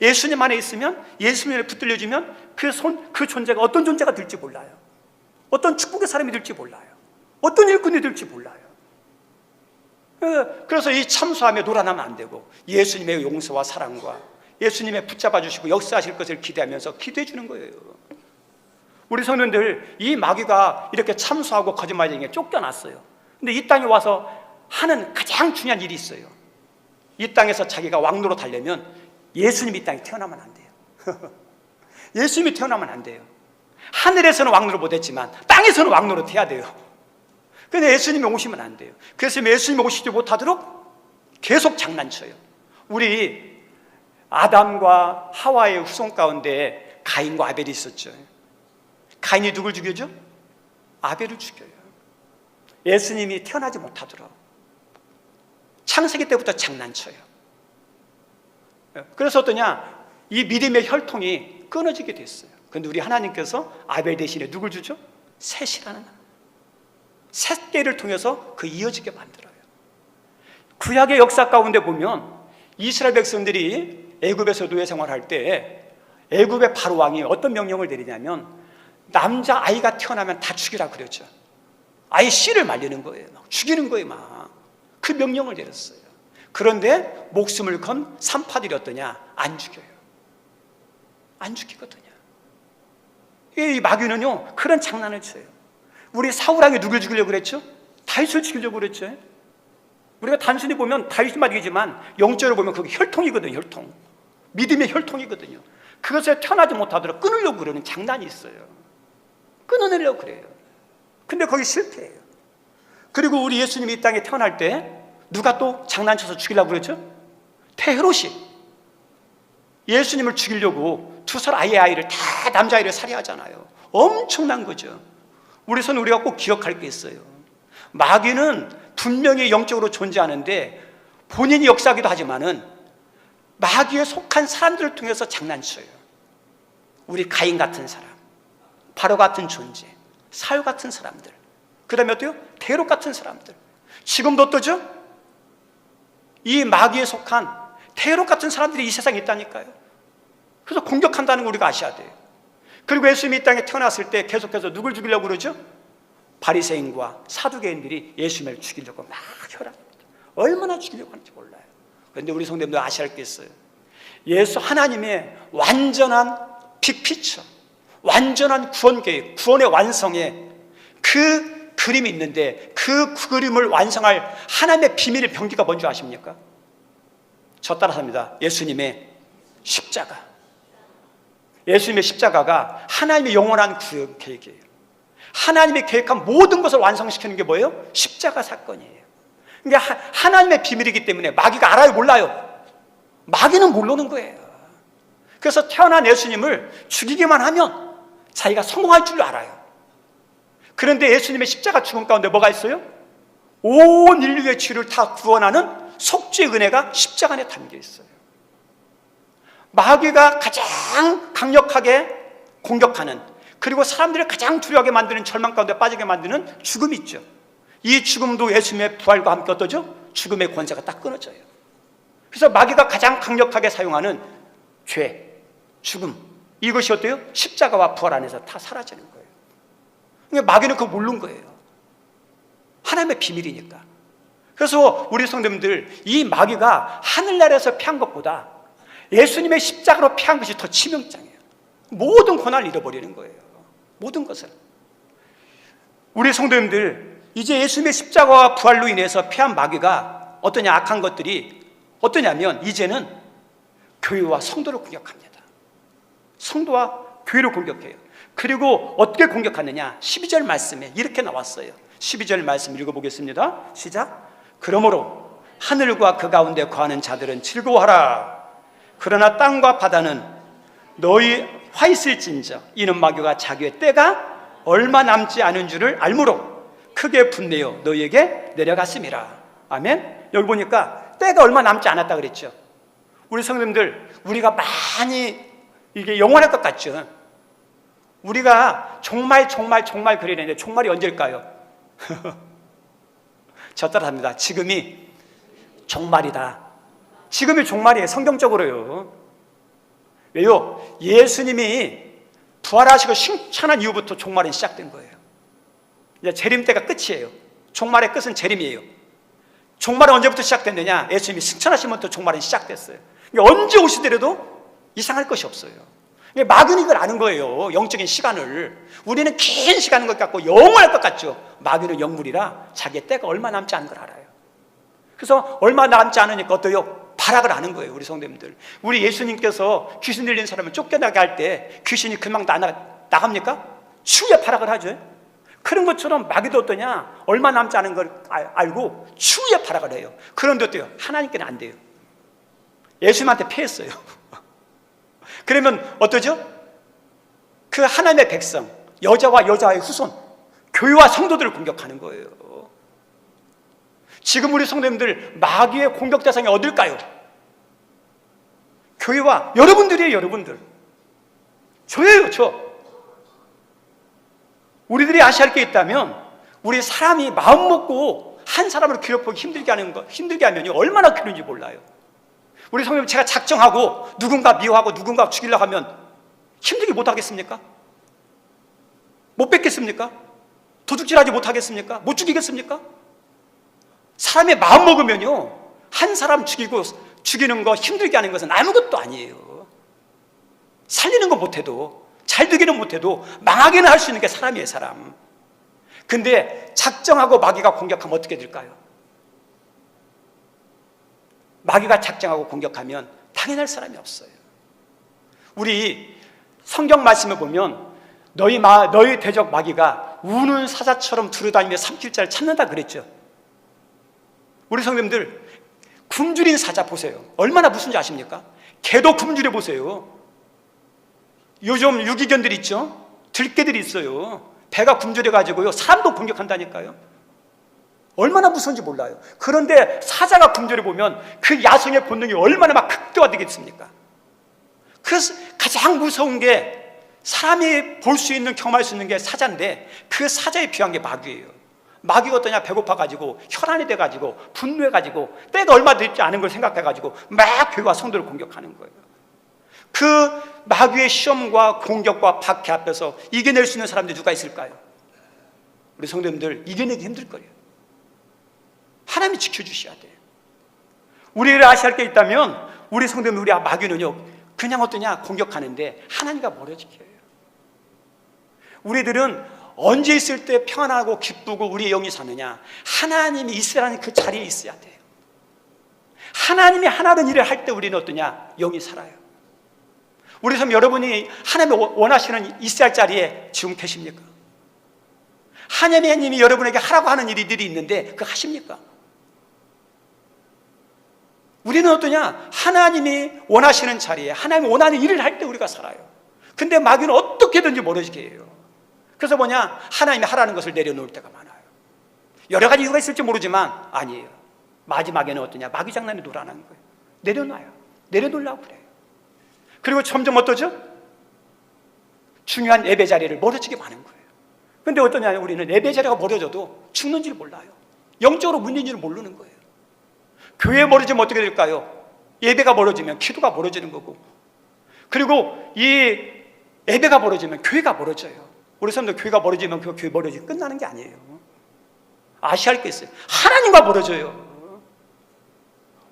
예수님 안에 있으면, 예수님을 붙들려주면 그 존재가 어떤 존재가 될지 몰라요. 어떤 축복의 사람이 될지 몰라요. 어떤 일꾼이 될지 몰라요. 그래서 이 참소함에 놀아나면 안 되고 예수님의 용서와 사랑과 예수님의 붙잡아 주시고 역사하실 것을 기대하면서 기도해 주는 거예요. 우리 성도님들, 이 마귀가 이렇게 참소하고 거짓말쟁이에 쫓겨났어요. 근데 이 땅에 와서 하는 가장 중요한 일이 있어요. 이 땅에서 자기가 왕노로 달려면 예수님이 이 땅에 태어나면 안 돼요. 예수님이 태어나면 안 돼요. 하늘에서는 왕노로 못했지만 땅에서는 왕노로 돼야 돼요. 근데 예수님이 오시면 안 돼요. 그래서 예수님이 오시지 못하도록 계속 장난쳐요. 우리 아담과 하와의 후손 가운데 가인과 아벨이 있었죠. 가인이 누굴 죽여죠? 아벨을 죽여요. 예수님이 태어나지 못하도록 창세기 때부터 장난쳐요. 그래서 어떠냐? 이 믿음의 혈통이 끊어지게 됐어요. 그런데 우리 하나님께서 아벨 대신에 누굴 주죠? 셋이라는 셋계를 통해서 그 이어지게 만들어요. 구약의 역사 가운데 보면 이스라엘 백성들이 애굽에서 노예 생활할 때 애굽의 바로 왕이 어떤 명령을 내리냐면 남자 아이가 태어나면 다 죽이라 그랬죠. 아이 씨를 말리는 거예요. 막 죽이는 거예요. 막 그 명령을 내렸어요. 그런데 목숨을 건 산파들이 어떠냐? 안 죽여요. 안 죽이거든요. 이 마귀는요 그런 장난을 쳐요. 우리 사울왕이 누굴 죽이려고 그랬죠? 다윗을 죽이려고 그랬죠. 우리가 단순히 보면 다윗만 이기지만 영적으로 보면 그게 혈통이거든요. 혈통, 믿음의 혈통이거든요. 그것을 태어나지 못하도록 끊으려고 그러는 장난이 있어요. 끊어내려고 그래요. 근데 거기 실패해요. 그리고 우리 예수님이 이 땅에 태어날 때 누가 또 장난쳐서 죽이려고 그랬죠? 헤롯이 예수님을 죽이려고 두 살 아이를 다 남자아이를 살해하잖아요. 엄청난 거죠. 우리가 꼭 기억할 게 있어요. 마귀는 분명히 영적으로 존재하는데 본인이 역사하기도 하지만은 마귀에 속한 사람들을 통해서 장난쳐요. 우리 가인 같은 사람, 바로 같은 존재, 사울 같은 사람들, 그 다음에 어때요? 헤롯 같은 사람들. 지금도 어떠죠? 이 마귀에 속한 헤롯 같은 사람들이 이 세상에 있다니까요. 그래서 공격한다는 걸 우리가 아셔야 돼요. 그리고 예수님이 이 땅에 태어났을 때 계속해서 누굴 죽이려고 그러죠? 바리새인과 사두개인들이 예수님을 죽이려고 막 혈압합니다. 얼마나 죽이려고 하는지 몰라요. 그런데 우리 성도님들 아셔야 할 게 있어요. 예수 하나님의 완전한 빅피처, 완전한 구원 계획, 구원의 완성에 그 그림이 있는데 그 그림을 완성할 하나님의 비밀의 병기가 뭔지 아십니까? 저 따라서 합니다. 예수님의 십자가. 예수님의 십자가가 하나님의 영원한 구원 계획이에요. 하나님의 계획한 모든 것을 완성시키는 게 뭐예요? 십자가 사건이에요. 그러니까 하나님의 비밀이기 때문에 마귀가 알아요? 몰라요? 마귀는 모르는 거예요. 그래서 태어난 예수님을 죽이기만 하면 자기가 성공할 줄 알아요. 그런데 예수님의 십자가 죽음 가운데 뭐가 있어요? 온 인류의 죄를 다 구원하는 속죄의 은혜가 십자가 안에 담겨 있어요. 마귀가 가장 강력하게 공격하는, 그리고 사람들을 가장 두려워하게 만드는, 절망 가운데 빠지게 만드는 죽음이 있죠. 이 죽음도 예수님의 부활과 함께 어떠죠? 죽음의 권세가 딱 끊어져요. 그래서 마귀가 가장 강력하게 사용하는 죄, 죽음, 이것이 어때요? 십자가와 부활 안에서 다 사라지는 거예요. 그러니까 마귀는 그거 모르는 거예요. 하나님의 비밀이니까. 그래서 우리 성도님들, 이 마귀가 하늘나라에서 피한 것보다 예수님의 십자가로 피한 것이 더 치명적이에요. 모든 고난을 잃어버리는 거예요. 모든 것을. 우리 성도님들, 이제 예수님의 십자가와 부활로 인해서 피한 마귀가 어떠냐, 악한 것들이 어떠냐면 이제는 교회와 성도를 공격합니다. 성도와 교회를 공격해요. 그리고 어떻게 공격하느냐? 12절 말씀에 이렇게 나왔어요. 12절 말씀 읽어보겠습니다. 시작. 그러므로 하늘과 그 가운데 거하는 자들은 즐거워하라. 그러나 땅과 바다는 너희 화 있을진저 이는 마귀가 자기의 때가 얼마 남지 않은 줄을 알므로 크게 분내어 너희에게 내려갔음이라. 아멘? 여기 보니까 때가 얼마 남지 않았다 그랬죠. 우리 성도님들, 우리가 많이 이게 영원할 것 같죠. 우리가 종말 그러는데 종말이 언제일까요? 저 따라합니다. 지금이 종말이다. 지금이 종말이에요. 성경적으로요. 왜요? 예수님이 부활하시고 승천한 이후부터 종말은 시작된 거예요. 이제 재림 때가 끝이에요. 종말의 끝은 재림이에요. 종말은 언제부터 시작됐느냐? 예수님이 승천하시면부터 종말은 시작됐어요. 언제 오시더라도 이상할 것이 없어요. 마귀는 이걸 아는 거예요. 영적인 시간을. 우리는 긴 시간인 것 같고 영원할 것 같죠. 마귀는 영물이라 자기의 때가 얼마 남지 않은 걸 알아요. 그래서 얼마 남지 않으니까 어때요? 발악을 하는 거예요. 우리 성도님들, 우리 예수님께서 귀신 들린 사람을 쫓겨나게 할 때 귀신이 금방 나갑니까? 추후에 발악을 하죠. 그런 것처럼 마귀도 어떠냐? 얼마 남지 않은 걸 알고 추후에 발악을 해요. 그런데 어때요? 하나님께는 안 돼요. 예수님한테 패했어요. 그러면 어떠죠? 그 하나님의 백성, 여자와 여자의 후손, 교회와 성도들을 공격하는 거예요. 지금 우리 성도님들 마귀의 공격 대상이 어딜까요? 교회와 여러분들이에요. 여러분들. 저예요. 저. 우리들이 아셔야 할 게 있다면, 우리 사람이 마음 먹고 한 사람을 괴롭히고 힘들게 하면요 얼마나 괴로운지 몰라요. 우리 성도님, 제가 작정하고 누군가 미워하고 누군가 죽이려고 하면 힘들게 못 하겠습니까? 못 뵙겠습니까? 도둑질하지 못하겠습니까? 못 죽이겠습니까? 사람의 마음 먹으면요 한 사람 죽이는 거 힘들게 하는 것은 아무것도 아니에요. 살리는 거 못해도, 잘 되기는 못해도 망하게는 할 수 있는 게 사람이에요. 사람. 근데 작정하고 마귀가 공격하면 어떻게 될까요? 마귀가 작정하고 공격하면 당연할 사람이 없어요. 우리 성경 말씀을 보면 너희 대적 마귀가 우는 사자처럼 두루다니며 삼킬 자를 찾는다 그랬죠. 우리 성도님들, 굶주린 사자 보세요. 얼마나 무슨지 아십니까? 개도 굶주려 보세요. 요즘 유기견들 있죠? 들개들이 있어요. 배가 굶주려가지고요 사람도 공격한다니까요. 얼마나 무서운지 몰라요. 그런데 사자가 굶주려 보면 그 야성의 본능이 얼마나 막 극대화되겠습니까? 그래서 가장 무서운 게, 사람이 볼 수 있는, 경험할 수 있는 게 사자인데, 그 사자에 비한 게 마귀예요. 마귀가 어떠냐? 배고파가지고 혈안이 돼가지고 분노해가지고 때가 얼마 되지 않은 걸 생각해가지고 막 교회와 성도를 공격하는 거예요. 그 마귀의 시험과 공격과 박해 앞에서 이겨낼 수 있는 사람들이 누가 있을까요? 우리 성도님들, 이겨내기 힘들 거예요. 하나님이 지켜주셔야 돼요. 우리를 아셔야 할 게 있다면, 우리 성도님, 우리 마귀는요 그냥 어떠냐? 공격하는데 하나님과 멀어 지켜요. 우리들은 언제 있을 때 평안하고 기쁘고 우리의 영이 사느냐? 하나님이 있으라는 그 자리에 있어야 돼요. 하나님이 하나는 일을 할 때 우리는 어떠냐? 영이 살아요. 우리 성 여러분이 하나님이 원하시는 있어야 할 자리에 지금 계십니까? 하나님이 여러분에게 하라고 하는 일들이 있는데 그거 하십니까? 우리는 어떠냐? 하나님이 원하시는 자리에, 하나님이 원하는 일을 할 때 우리가 살아요. 근데 마귀는 어떻게든지 멀어지게 해요. 그래서 뭐냐? 하나님이 하라는 것을 내려놓을 때가 많아요. 여러 가지 이유가 있을지 모르지만 아니에요. 마지막에는 어떠냐? 마귀 장난에 놀아나는 거예요. 내려놔요. 내려놓으려고 그래요. 그리고 점점 어떠죠? 중요한 예배 자리를 멀어지게 하는 거예요. 근데 어떠냐? 우리는 예배 자리가 멀어져도 죽는 줄 몰라요. 영적으로 문제인 줄 모르는 거예요. 교회에 멀어지면 어떻게 될까요? 예배가 멀어지면 기도가 멀어지는 거고, 그리고 이 예배가 멀어지면 교회가 멀어져요. 우리 사람들 교회가 멀어지면 그 교회 멀어지면 끝나는 게 아니에요. 아셔야 할 게 있어요. 하나님과 멀어져요.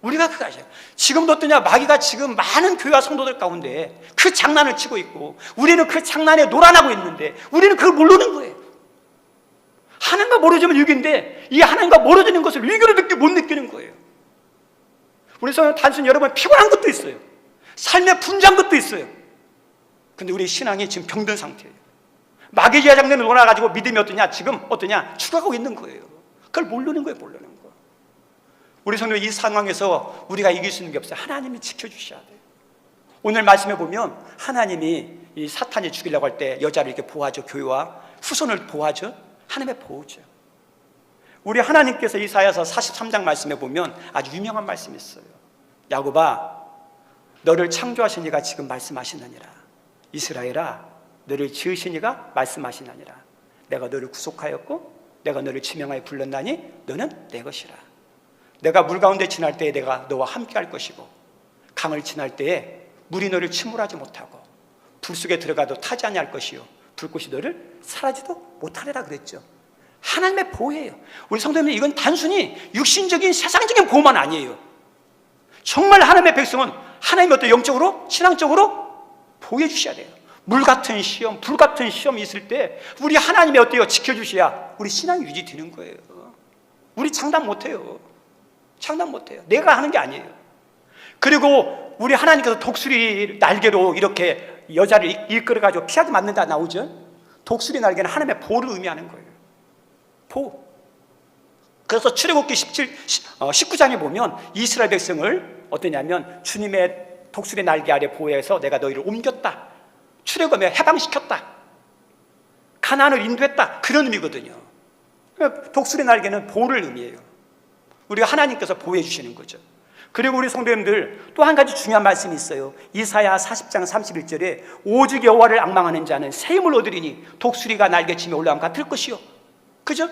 우리가 그거 아셔요. 지금도 어떠냐? 마귀가 지금 많은 교회와 성도들 가운데 그 장난을 치고 있고, 우리는 그 장난에 놀아나고 있는데 우리는 그걸 모르는 거예요. 하나님과 멀어지면 위기인데 이 하나님과 멀어지는 것을 위기로 못 느끼는 거예요. 우리 성도 단순히 여러분 피곤한 것도 있어요. 삶에 분주한 것도 있어요. 근데 우리 신앙이 지금 병든 상태예요. 마귀의 장난을 놀아가지고 믿음이 어떠냐? 지금 어떠냐? 죽어가고 있는 거예요. 그걸 모르는 거예요. 모르는 거. 우리 성도 이 상황에서 우리가 이길 수 있는 게 없어요. 하나님이 지켜주셔야 돼요. 오늘 말씀해 보면 하나님이 이 사탄이 죽이려고 할 때 여자를 이렇게 보호하죠. 교회와 후손을 보호하죠. 하나님의 보호죠. 우리 하나님께서 이사야서 43장 말씀에 보면 아주 유명한 말씀이 있어요. 야곱아, 너를 창조하신 이가 지금 말씀하시느니라. 이스라엘아, 너를 지으신 이가 말씀하시느니라. 내가 너를 구속하였고 내가 너를 지명하여 불렀나니 너는 내 것이라. 내가 물 가운데 지날 때에 내가 너와 함께 할 것이고 강을 지날 때에 물이 너를 침몰하지 못하고 불 속에 들어가도 타지 아니할 것이요 불꽃이 너를 사라지도 못하리라 그랬죠. 하나님의 보호예요. 우리 성도님들, 이건 단순히 육신적인 세상적인 보호만 아니에요. 정말 하나님의 백성은 하나님의 어떤 영적으로 신앙적으로 보호해 주셔야 돼요. 물 같은 시험, 불 같은 시험이 있을 때 우리 하나님이 어때요? 지켜주셔야 우리 신앙이 유지되는 거예요. 우리 장담 못해요. 장담 못해요. 내가 하는 게 아니에요. 그리고 우리 하나님께서 독수리 날개로 이렇게 여자를 이끌어가지고 피하지 맞는다 나오죠. 독수리 날개는 하나님의 보호를 의미하는 거예요. 보호. 그래서 출애굽기 19장에 보면 이스라엘 백성을 어떠냐면 주님의 독수리 날개 아래 보호해서 내가 너희를 옮겼다, 출애굽에 해방시켰다, 가나안을 인도했다, 그런 의미거든요. 독수리 날개는 보호를 의미해요. 우리가 하나님께서 보호해 주시는 거죠. 그리고 우리 성도님들, 또 한 가지 중요한 말씀이 있어요. 이사야 40장 31절에 오직 여호와를 앙망하는 자는 새 힘을 얻으리니 독수리가 날개치며 올라감 같을 것이요. 그죠?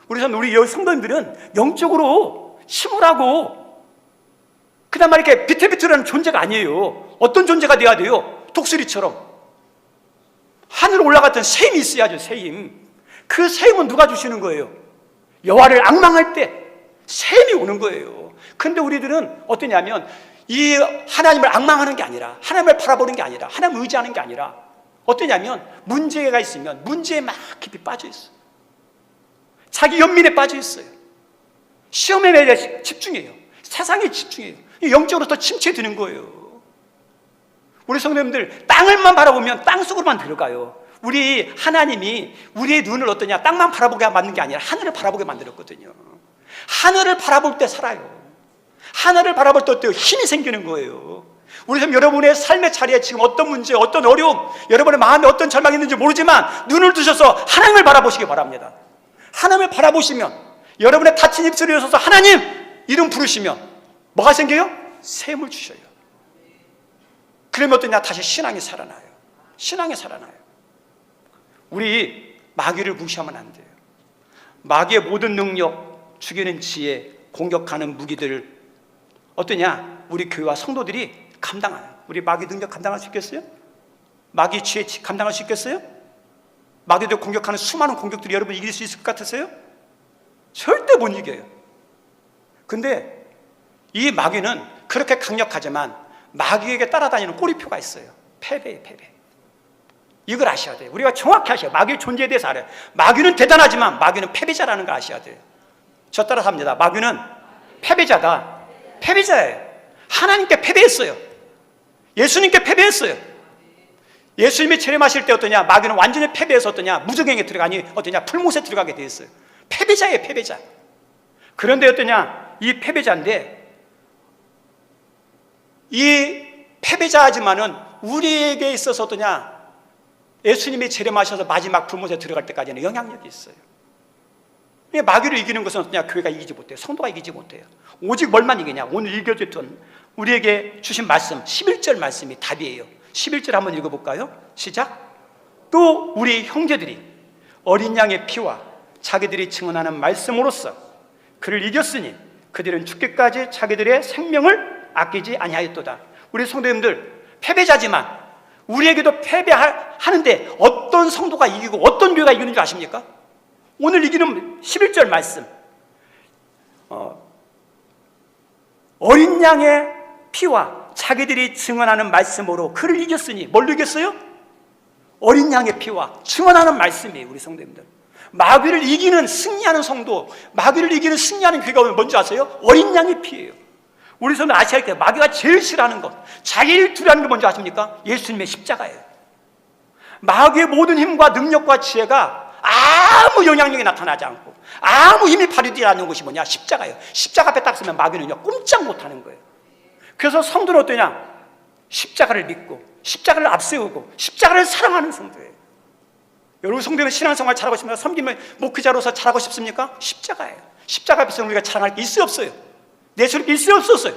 우리 성도님들은 영적으로 힘을 하고 그다음 말 이렇게 비틀비틀하는 존재가 아니에요. 어떤 존재가 돼야 돼요? 독수리처럼 하늘 올라갔던 새 힘이 있어야죠. 새 힘. 그 새 힘은 누가 주시는 거예요? 여호와를 앙망할 때 새 힘이 오는 거예요. 근데 우리들은 어떠냐면 이 하나님을 앙망하는 게 아니라, 하나님을 바라보는 게 아니라, 하나님을 의지하는 게 아니라 어떠냐면 문제가 있으면 문제에 막 깊이 빠져 있어요. 자기 연민에 빠져 있어요. 시험에 집중해요. 세상에 집중해요. 영적으로 더 침체되는 거예요. 우리 성도님들, 땅을만 바라보면 땅 속으로만 들어가요. 우리 하나님이 우리의 눈을 어떠냐, 땅만 바라보게 만든 게 아니라 하늘을 바라보게 만들었거든요. 하늘을 바라볼 때 살아요. 하늘을 바라볼 때 어때요? 힘이 생기는 거예요. 우리 여러분의 삶의 자리에 지금 어떤 문제, 어떤 어려움, 여러분의 마음에 어떤 절망이 있는지 모르지만 눈을 뜨셔서 하나님을 바라보시기 바랍니다. 하나님을 바라보시면, 여러분의 다친 입술에 서서 하나님 이름 부르시면 뭐가 생겨요? 새 힘을 주셔요. 그러면 어떠냐? 다시 신앙이 살아나요. 신앙이 살아나요. 우리 마귀를 무시하면 안 돼요. 마귀의 모든 능력, 죽이는 지혜, 공격하는 무기들 어떠냐? 우리 교회와 성도들이 감당해요. 우리 마귀 능력 감당할 수 있겠어요? 마귀 지혜 감당할 수 있겠어요? 마귀들 공격하는 수많은 공격들이 여러분 이길 수 있을 것 같으세요? 절대 못 이겨요. 근데 이 마귀는 그렇게 강력하지만 마귀에게 따라다니는 꼬리표가 있어요. 패배예요, 패배. 이걸 아셔야 돼요. 우리가 정확히 아셔야 돼요. 마귀의 존재에 대해서 알아요. 마귀는 대단하지만 마귀는 패배자라는 걸 아셔야 돼요. 저 따라서 합니다. 마귀는 패배자다. 패배자예요. 하나님께 패배했어요. 예수님께 패배했어요. 예수님이 재림하실 때 어떠냐? 마귀는 완전히 패배해서 어떠냐? 무저갱에 들어가니 어떠냐? 풀못에 들어가게 돼 있어요. 패배자예요, 패배자. 그런데 어떠냐? 이 패배자인데 이 패배자지만은 우리에게 있어서 어떠냐? 예수님이 재림하셔서 마지막 풀못에 들어갈 때까지는 영향력이 있어요. 마귀를 이기는 것은 어떠냐? 교회가 이기지 못해요. 성도가 이기지 못해요. 오직 뭘만 이기냐? 오늘 읽어줬던 우리에게 주신 말씀 11절 말씀이 답이에요. 11절 한번 읽어볼까요? 시작. 또 우리 형제들이 어린 양의 피와 자기들이 증언하는 말씀으로써 그를 이겼으니 그들은 죽기까지 자기들의 생명을 아끼지 아니하였도다. 우리 성도님들, 패배자지만 우리에게도 패배하는데 어떤 성도가 이기고 어떤 교회가 이기는 줄 아십니까? 오늘 이기는 11절 말씀, 어린 양의 피와 자기들이 증언하는 말씀으로 그를 이겼으니, 뭘로 이겼어요? 어린 양의 피와 증언하는 말씀이에요. 우리 성도님들, 마귀를 이기는 승리하는 성도, 마귀를 이기는 승리하는 교회가 뭔지 아세요? 어린 양의 피예요. 우리 성도 아셔야 할 마귀가 제일 싫어하는 것, 자기를 두려워하는 게 뭔지 아십니까? 예수님의 십자가예요. 마귀의 모든 힘과 능력과 지혜가 아무 영향력이 나타나지 않고 아무 힘이 발휘되지 않는 것이 뭐냐? 십자가예요. 십자가 앞에 딱 서면 마귀는요 꼼짝 못하는 거예요. 그래서 성도는 어떠냐? 십자가를 믿고 십자가를 앞세우고 십자가를 사랑하는 성도예요. 여러분 성도는 신앙생활 잘하고 싶습니까? 섬김을 목회자로서 잘하고 싶습니까? 십자가예요. 십자가 앞에서 우리가 자랑할 게 있어요, 없어요? 내 소리 있어요, 없었어요?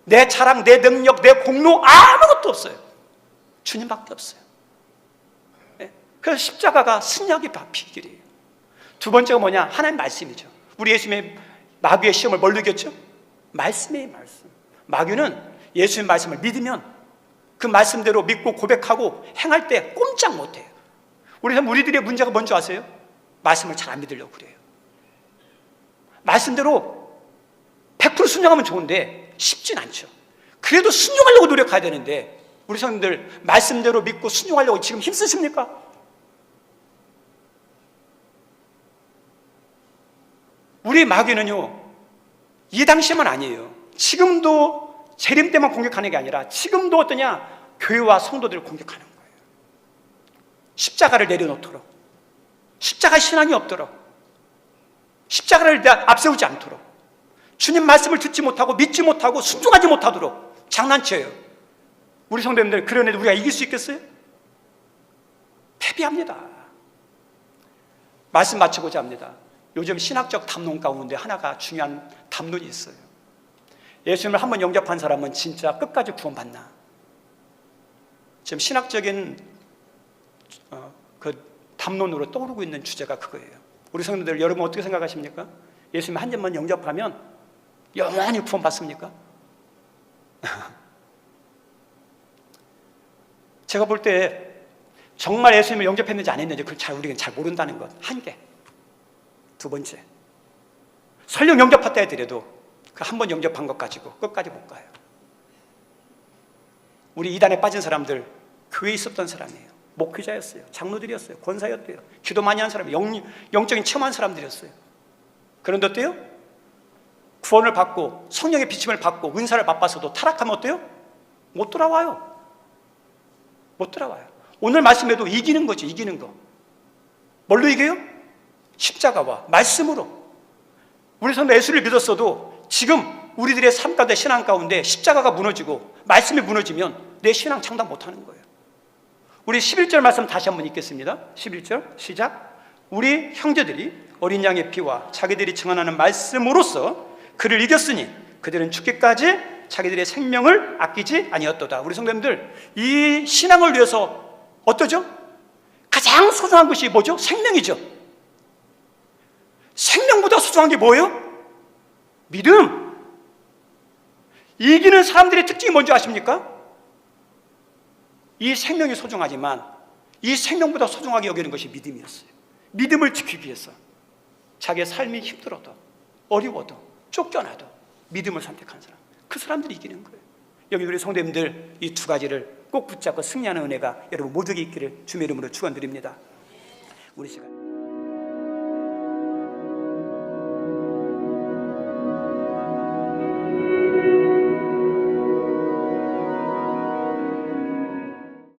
내 자랑, 내 능력, 내 공로 아무것도 없어요. 주님밖에 없어요. 네? 그래서 십자가가 승리하기 비결이에요. 두 번째가 뭐냐? 하나님 말씀이죠. 우리 예수님의 마귀의 시험을 뭘로 이겼죠? 말씀이에요, 말씀. 마귀는 예수님 말씀을 믿으면 그 말씀대로 믿고 고백하고 행할 때 꼼짝 못해요. 우리들의 문제가 뭔지 아세요? 말씀을 잘 안 믿으려고 그래요. 말씀대로 100% 순종하면 좋은데 쉽진 않죠. 그래도 순종하려고 노력해야 되는데 우리 성도들 말씀대로 믿고 순종하려고 지금 힘쓰십니까? 우리 마귀는요, 이 당시만 아니에요. 지금도 재림 때만 공격하는 게 아니라 지금도 어떠냐? 교회와 성도들을 공격하는 거예요. 십자가를 내려놓도록, 십자가 신앙이 없도록, 십자가를 앞세우지 않도록, 주님 말씀을 듣지 못하고 믿지 못하고 순종하지 못하도록 장난쳐요. 우리 성도님들, 그런 애들 우리가 이길 수 있겠어요? 패배합니다. 말씀 마치고자 합니다. 요즘 신학적 담론 가운데 하나가 중요한 담론이 있어요. 예수님을 한번 영접한 사람은 진짜 끝까지 구원받나? 지금 신학적인 그 담론으로 떠오르고 있는 주제가 그거예요. 우리 성도들, 여러분 어떻게 생각하십니까? 예수님 한 번만 영접하면 영원히 구원받습니까? 제가 볼 때 정말 예수님을 영접했는지 안 했는지 그걸 우리는 잘 모른다는 것 한 개. 두 번째, 설령 영접했다 해더라도 그 한 번 영접한 것 가지고 끝까지 못 가요. 우리 이단에 빠진 사람들 교회에 있었던 사람이에요. 목회자였어요. 장로들이었어요. 권사였대요. 기도 많이 한 사람이에요. 영적인 체험한 사람들이었어요. 그런데 어때요? 구원을 받고 성령의 비침을 받고 은사를 맛봐서도 타락하면 어때요? 못 돌아와요. 못 돌아와요. 오늘 말씀에도 이기는 거죠. 이기는 거. 뭘로 이겨요? 십자가와 말씀으로. 우리 성도 예수를 믿었어도 지금 우리들의 삶 가운데, 신앙 가운데 십자가가 무너지고 말씀이 무너지면 내 신앙 장담 못하는 거예요. 우리 11절 말씀 다시 한번 읽겠습니다. 11절 시작. 우리 형제들이 어린 양의 피와 자기들이 증언하는 말씀으로써 그를 이겼으니 그들은 죽기까지 자기들의 생명을 아끼지 아니었도다. 우리 성도님들, 이 신앙을 위해서 어떠죠? 가장 소중한 것이 뭐죠? 생명이죠. 생명보다 소중한 게 뭐예요? 믿음. 이기는 사람들의 특징이 뭔지 아십니까? 이 생명이 소중하지만 이 생명보다 소중하게 여기는 것이 믿음이었어요. 믿음을 지키기 위해서 자기의 삶이 힘들어도 어려워도 쫓겨나도 믿음을 선택한 사람, 그 사람들이 이기는 거예요. 여기 우리 성도님들 이 두 가지를 꼭 붙잡고 승리하는 은혜가 여러분 모두에게 있기를 주님의 이름으로 축원드립니다. 우리 시간